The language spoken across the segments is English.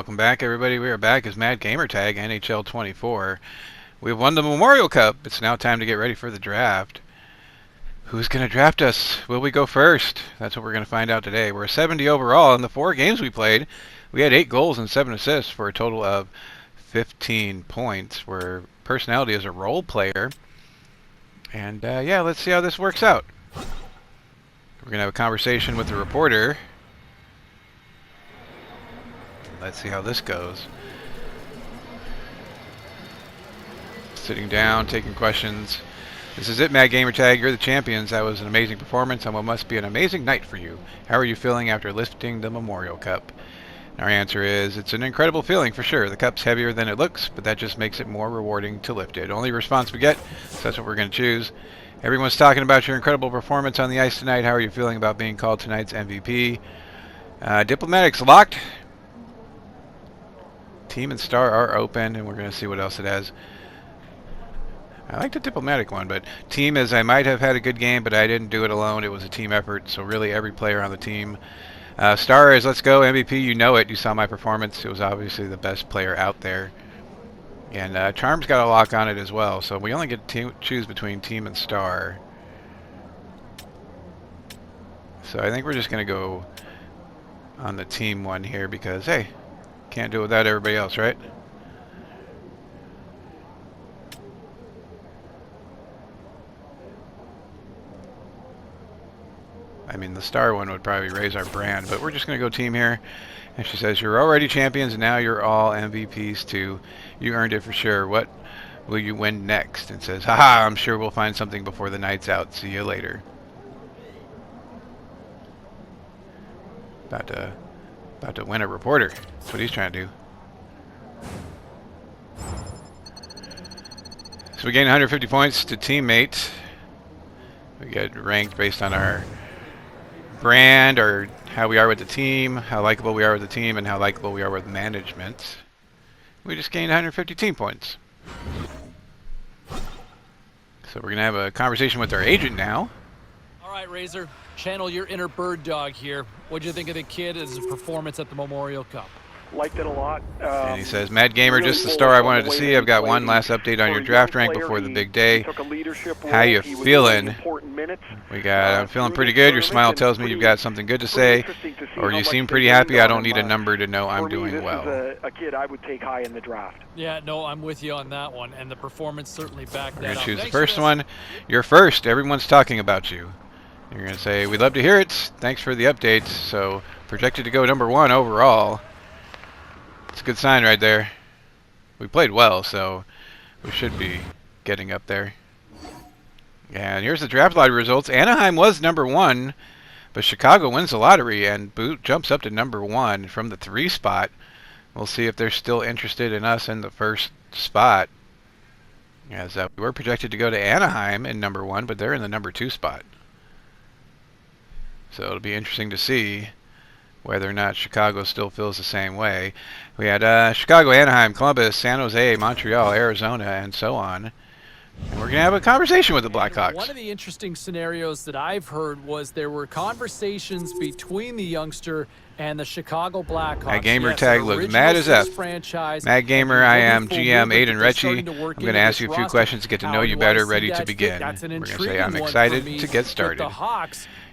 welcome back, everybody. We are back as Madgamertag NHL24. We've won the Memorial Cup. It's now time to get ready for the draft. Who's going to draft us? Will we go first? That's what we're going to find out today. We're 70 overall. In the 4 games we played, we had 8 goals and 7 assists for a total of 15 points. We're personality as a role player. And yeah, let's see how this works out. We're going to have a conversation with the reporter. Let's see how this goes. Sitting down, taking questions. This is it, Madgamertag. You're the champions. That was an amazing performance and what must be an amazing night for you. How are you feeling after lifting the Memorial Cup? And our answer is, it's an incredible feeling for sure. The cup's heavier than it looks, but that just makes it more rewarding to lift it. Only response we get, so that's what we're going to choose. Everyone's talking about your incredible performance on the ice tonight. How are you feeling about being called tonight's MVP? Diplomatic's locked. Team and Star are open, and we're going to see what else it has. I like the diplomatic one, but team is I might have had a good game, but I didn't do it alone. It was a team effort, so really every player on the team. Star is let's go, MVP, you know it. You saw my performance. It was obviously the best player out there. And Charm's got a lock on it as well, so we only get to choose between team and Star. So I think we're just going to go on the team one here because, hey, can't do it without everybody else, right? I mean, the Star one would probably raise our brand, but we're just going to go team here. And she says, you're already champions, and now you're all MVPs too. You earned it for sure. What will you win next? And says, haha, I'm sure we'll find something before the night's out. See you later. About to win a reporter. That's what he's trying to do. So we gain 150 points to teammate. We get ranked based on our brand or how we are with the team, how likable we are with the team, and how likable we are with management. We just gained 150 team points. So we're going to have a conversation with our agent now. All right, Razor. Channel your inner bird dog here. What'd you think of the kid as his performance at the Memorial Cup? Liked it a lot. And he says, Mad Gamer, just the star I wanted to see. I've got one last update on your draft rank before the big day. How you feeling? I'm feeling pretty good. Your smile tells me you've got something good to say. Or you seem pretty happy. I don't need a number to know I'm doing well. This is a kid I would take high in the draft. Yeah, no, I'm with you on that one. And the performance certainly backed that up. We're going to choose the first one. You're first. Everyone's talking about you. You're going to say, we'd love to hear it. Thanks for the updates. So, projected to go #1 overall. It's a good sign right there. We played well, so we should be getting up there. And here's the draft lottery results. Anaheim was #1, but Chicago wins the lottery, and Boot jumps up to #1 from the 3 spot. We'll see if they're still interested in us in the first spot. As we were projected to go to Anaheim in #1, but they're in the #2 spot. So it'll be interesting to see whether or not Chicago still feels the same way. We had Chicago, Anaheim, Columbus, San Jose, Montreal, Arizona, and so on. And we're going to have a conversation with the Blackhawks. One of the interesting scenarios that I've heard was there were conversations between the youngster and the Chicago Blackhawks. Madgamertag looks mad as F. Madgamer, I am GM Aiden Retchie. I'm going to ask you a few questions to get to know you better. Ready to begin. We're going to say I'm excited to get started.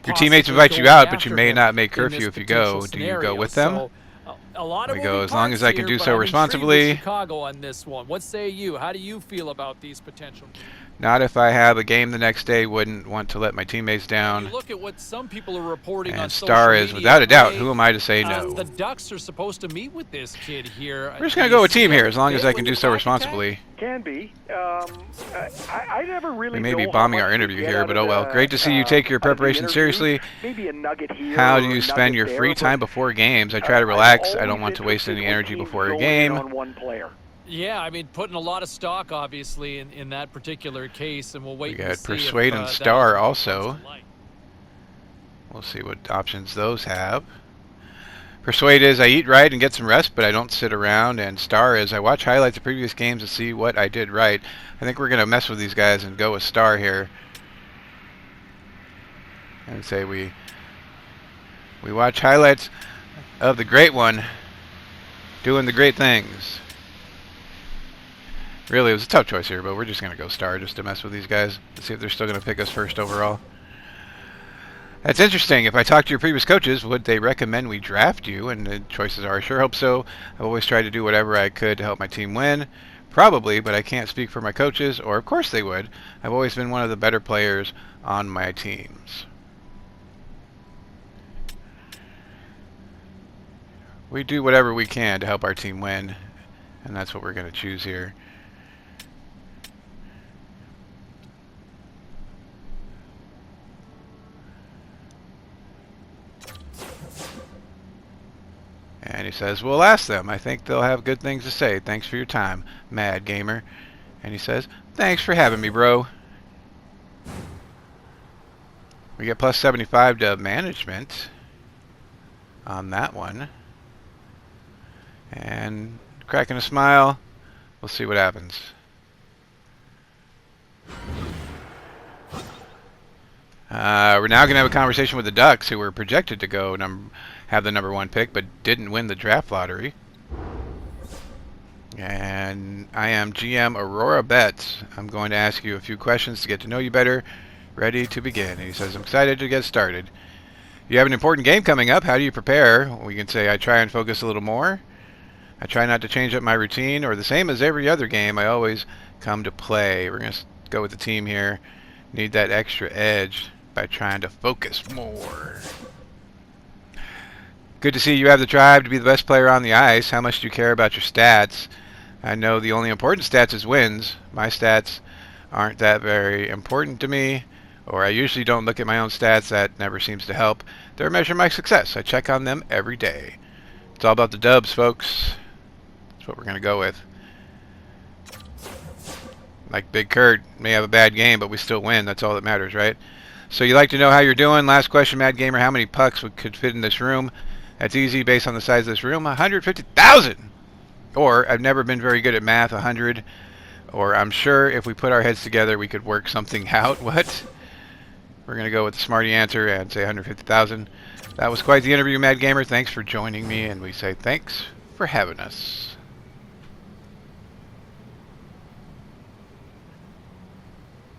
Your teammates invite you out, but you may not make curfew if you go. Do you go with them? We go, as long as I can do so responsibly. Chicago on this one. What say you? How do you feel about these potential? Not if I have a game the next day. Wouldn't want to let my teammates down. You look at what some people are reporting and on Star is, without a doubt, who am I to say no? The Ducks are supposed to meet with this kid here. We're just going to go with team here, as long as I can do so responsibly. Can be. I never really. We may be bombing our interview here, but oh well. Great to see you take your preparation seriously. Maybe a nugget here. How do you spend your free time before games? I try to relax. I don't want to waste any energy before a game. Yeah, I mean, putting a lot of stock, obviously, in that particular case, and we'll wait. We got to see Persuade if, and Star also. We'll see what options those have. Persuade is I eat right and get some rest, but I don't sit around. And Star is I watch highlights of previous games to see what I did right. I think we're going to mess with these guys and go with Star here. And say we watch highlights of the great one. doing the great things. Really, it was a tough choice here, but we're just going to go star just to mess with these guys to see if they're still going to pick us first overall. That's interesting. If I talk to your previous coaches, would they recommend we draft you? And the choices are, I sure hope so. I've always tried to do whatever I could to help my team win. Probably, but I can't speak for my coaches, or of course they would. I've always been one of the better players on my teams. We do whatever we can to help our team win, and that's what we're going to choose here. And he says, we'll ask them. I think they'll have good things to say. Thanks for your time, Mad Gamer. And he says, thanks for having me, bro. We get plus 75 to management on that one. And cracking a smile. We'll see what happens. We're now going to have a conversation with the Ducks, who were projected to go have the #1 pick, but didn't win the draft lottery. And I am GM Aurora Betts. I'm going to ask you a few questions to get to know you better. Ready to begin. And he says, I'm excited to get started. You have an important game coming up. How do you prepare? We can say I try and focus a little more. I try not to change up my routine, or the same as every other game, I always come to play. We're going to go with the team here. Need that extra edge by trying to focus more. Good to see you have the drive to be the best player on the ice. How much do you care about your stats? I know the only important stats is wins. My stats aren't that very important to me, or I usually don't look at my own stats. That never seems to help. They're a measure of my success. I check on them every day. It's all about the dubs, folks. That's what we're going to go with. Like Big Kurt may have a bad game, but we still win. That's all that matters, right? So you like to know how you're doing. Last question, Mad Gamer. How many pucks could fit in this room? That's easy based on the size of this room. 150,000! Or, I've never been very good at math, 100. Or, I'm sure if we put our heads together, we could work something out. What? We're going to go with the smarty answer and say 150,000. That was quite the interview, Mad Gamer. Thanks for joining me, and we say thanks for having us.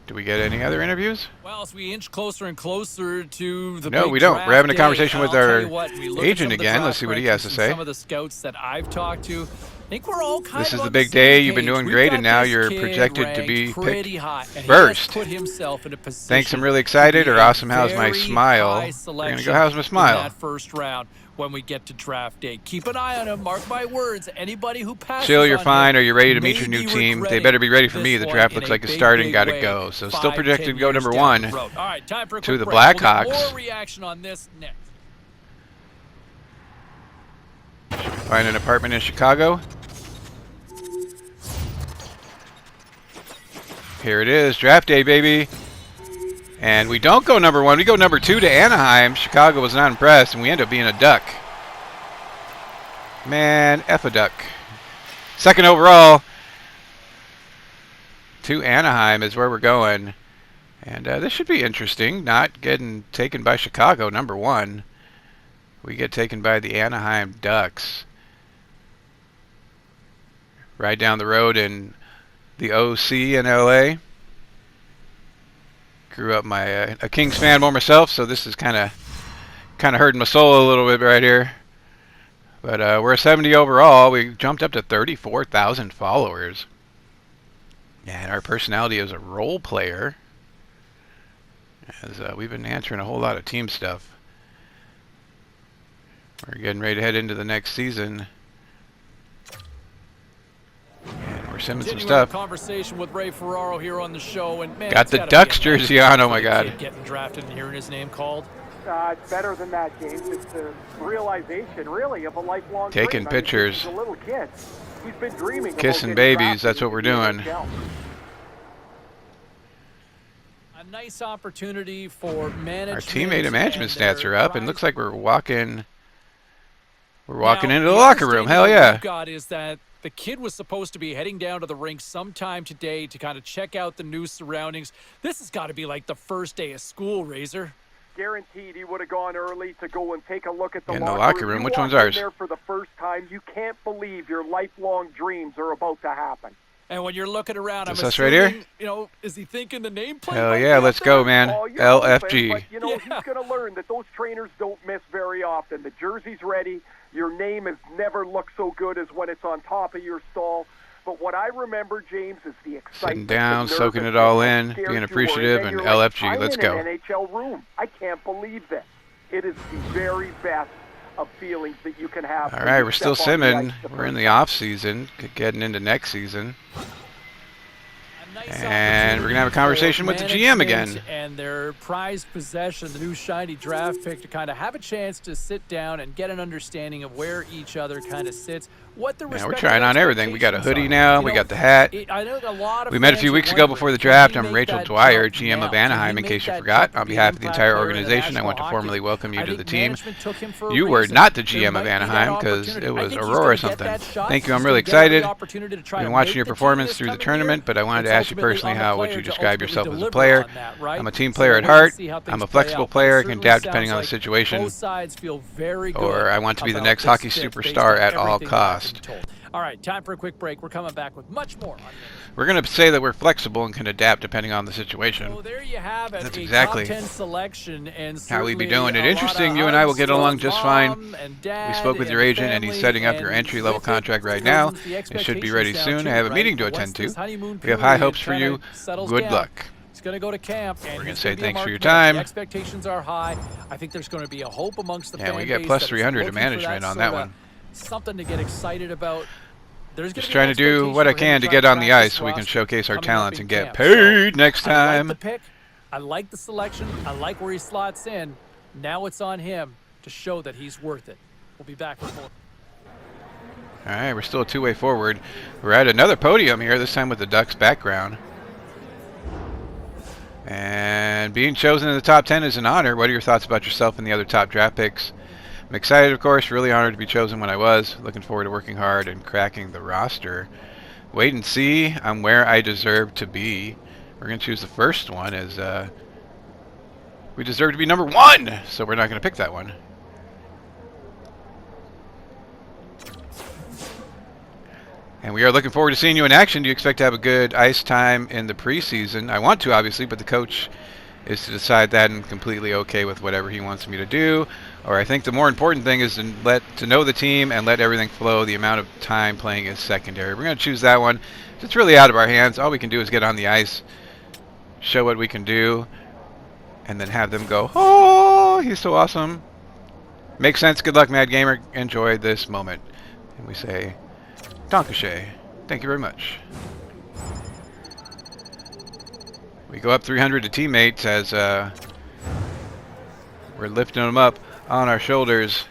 Do we get any other interviews? Well, as we inch closer and closer to the No, big we don't. draft We're having a day, conversation with I'll tell our you what, we look at agent some of the again. Let's draft see what he has to rankings and say. Some of the scouts that I've talked to, I think we're all kind This of is the on big same day. You've been page. doing We've great, got and now this you're kid projected to be ranked pretty picked high, and first. He has put himself in a position Thanks, I'm really excited. to be Or awesome, how's my very smile? high We're going to go, selection how's my in smile? that first round when we get to draft day. Keep an eye on him. Mark my words. Anybody who passes Chill, you're on fine. him Are you ready to may meet your new be team? They regretting better be ready for me. this The one draft in looks a like it's big, starting. big Got to way. go. So still 5-10 projected to go years number down the 1 road. All right, time for a to quick the break. We'll get Blackhawks. more reaction on this next. Find an apartment in Chicago. Here it is, draft day, baby. And we don't go number 1. We go number 2 to Anaheim. Chicago was not impressed, and we end up being a Duck. Man, F a Duck. Second overall to Anaheim is where we're going. And this should be interesting, not getting taken by Chicago, number 1. We get taken by the Anaheim Ducks. Right down the road in the OC in LA. Grew up a Kings fan more myself, so this is kind of hurting my soul a little bit right here. But we're a 70 overall. We jumped up to 34,000 followers. And our personality is a role player. As we've been answering a whole lot of team stuff. We're getting ready to head into the next season. And we're simming some stuff. Conversation with Ray Ferraro here on the show, and man, got the Ducks jersey on. Oh my God! Getting drafted and hearing his name called. It's better than that, James. It's the realization, really, of a lifelong Taking dream. pictures. He's a little kid. He's been dreaming. Kissing about babies. That's what we're doing. A nice opportunity for management. Our teammate and management stats are up, and looks like we're walking. We're walking Now, into the locker room. Hell yeah! We've got is that the kid was supposed to be heading down to the rink sometime today to kind of check out the new surroundings. This has got to be like the first day of school, Razor. guaranteed he would have gone early to go and take a look at the In the locker room. You Which walk one's in ours? there for the first time, you can't believe your lifelong dreams are about to happen. And when you're looking around, I'm Is this us right here? assuming, you know, is he thinking the nameplate? Hell might yeah, be let's up go, there? man. Oh, you're hoping, LFG. but, you know, he's going to learn that those trainers don't miss very often. The jersey's ready. Your name has never looked so good as when it's on top of your stall. But what I remember, James, is the excitement. Sitting down, the soaking nervousness, it all how in, scared being you were, appreciative, then and you're like, LFG, I'm let's in go. an NHL room. I can't believe this. It is the very best of feelings that you can have. All when right, you we're still step on the simming. ice the We're in first the time. off season, getting into next season. A nice And we're gonna have a opportunity conversation for with the GM management again. and their prized possession, the new shiny draft pick, to kind of have a chance to sit down and get an understanding of where each other kind of sits, what the Yeah, we're respective trying on everything. We got a expectations hoodie are. now. You We know, got the hat. I know a lot of We met a fans few are weeks ago before the wondering, draft. can he I'm make Rachel that Dwyer, jump GM now? of Can he Anaheim, in make case you that forgot. jump On to be behalf an of the impact entire player in the organization, I want to National formally Hockey welcome you League? to I the think team. management took him for a You were reason. not the There GM might of be that Anaheim because opportunity. it I was think he's Aurora gonna or get something. that shot. Thank you. I'm He's really gonna get another excited. opportunity to try Been and watching make your the team performance this through the coming tournament, year. but I wanted It's to ask you ultimately personally, on the how would player you to describe ultimately yourself as a deliver player? on that, right? I'm a team So player we'll at wait and heart. see how I'm things a play flexible out, but it player, can certainly adapt depending sounds on the like situation. both sides feel very good Or I want to be the about next this hockey fit based superstar on at all everything that I've costs. been told. All right, time for a quick break. We're coming back with much more on the We're going to say that we're flexible and can adapt depending on the situation. So there you have it, That's a exactly top 10 selection, and how we be certainly doing it. a lot Interesting, of you and I will hugs get to along just fine. mom and dad We spoke with and your the agent, and he's family, setting up your and entry-level with it contract right now. comes the It should be ready expectations now, soon. I too, have a right? meeting to Once attend this to. honeymoon We have high period hopes for kinda you. settles Good down, luck. He's going to go to camp, and We're gonna he's say gonna be a thanks for marked your man. time. The expectations are high. I think there's going to be a hope amongst the Yeah, fan we get base plus that is 300 to looking for management on that sorta one. something to get excited about. There's Just gonna be trying an to do what I expectation can for to him get try on the crack ice this so we can roster showcase our coming up talents in and get camp. paid So, next I like time. the pick. I like the selection. I like where he slots in. Now it's on him to show that he's worth it. We'll be back with more. All right, we're still a two-way forward. We're at another podium here, this time with the Ducks background. And being chosen in the top 10 is an honor. What are your thoughts about yourself and the other top draft picks? I'm excited, of course, really honored to be chosen when I was. Looking forward to working hard and cracking the roster. Wait and see. I'm where I deserve to be. We're going to choose the first one as we deserve to be number 1, so we're not going to pick that one. And we are looking forward to seeing you in action. Do you expect to have a good ice time in the preseason? I want to, obviously, but the coach is to decide that and completely okay with whatever he wants me to do. Or I think the more important thing is to know the team and let everything flow. The amount of time playing is secondary. We're going to choose that one. It's really out of our hands. All we can do is get on the ice, show what we can do, and then have them go, oh, he's so awesome. Makes sense. Good luck, Mad Gamer. Enjoy this moment. And we say, Donkashay. Thank you very much. We go up 300 to teammates as we're lifting them up on our shoulders.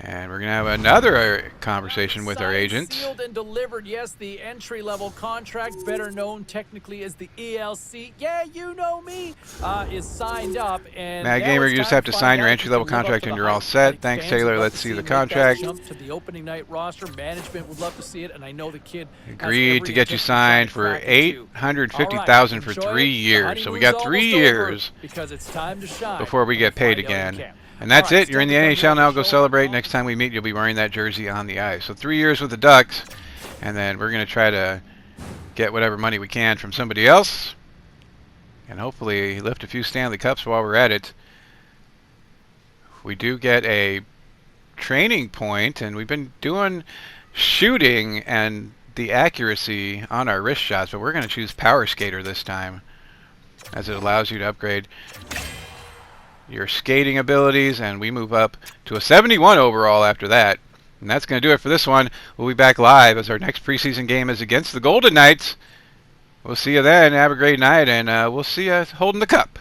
And we're going to have another conversation with our Signed, agents. Sealed and delivered. Yes, the entry-level contract, better known technically as the ELC. Yeah, you know me. Is signed up. And Mad now Gamer, it's you just time have to find sign your out if he entry-level can live up contract to and the you're all hype. set. I think Thanks, fans would Taylor. love Let's to see him the make that contract. jump to the opening night roster. Management would love to see it, and I know the kid has Agreed every to get you intention signed to for crack it too. $850,000 for Enjoy 3 it. The years. So we honeymoon's got 3 almost over years because it's time to shine before we get when paid find out in again. camp. And that's All right, it. You're in the still to come NHL now. on the Go show. celebrate. Next time we meet, you'll be wearing that jersey on the ice. So 3 years with the Ducks, and then we're going to try to get whatever money we can from somebody else, and hopefully lift a few Stanley Cups while we're at it. We do get a training point, and we've been doing shooting and the accuracy on our wrist shots, but we're going to choose Power Skater this time, as it allows you to upgrade your skating abilities, and we move up to a 71 overall after that. And that's going to do it for this one. We'll be back live as our next preseason game is against the Golden Knights. We'll see you then. Have a great night, and we'll see you holding the cup.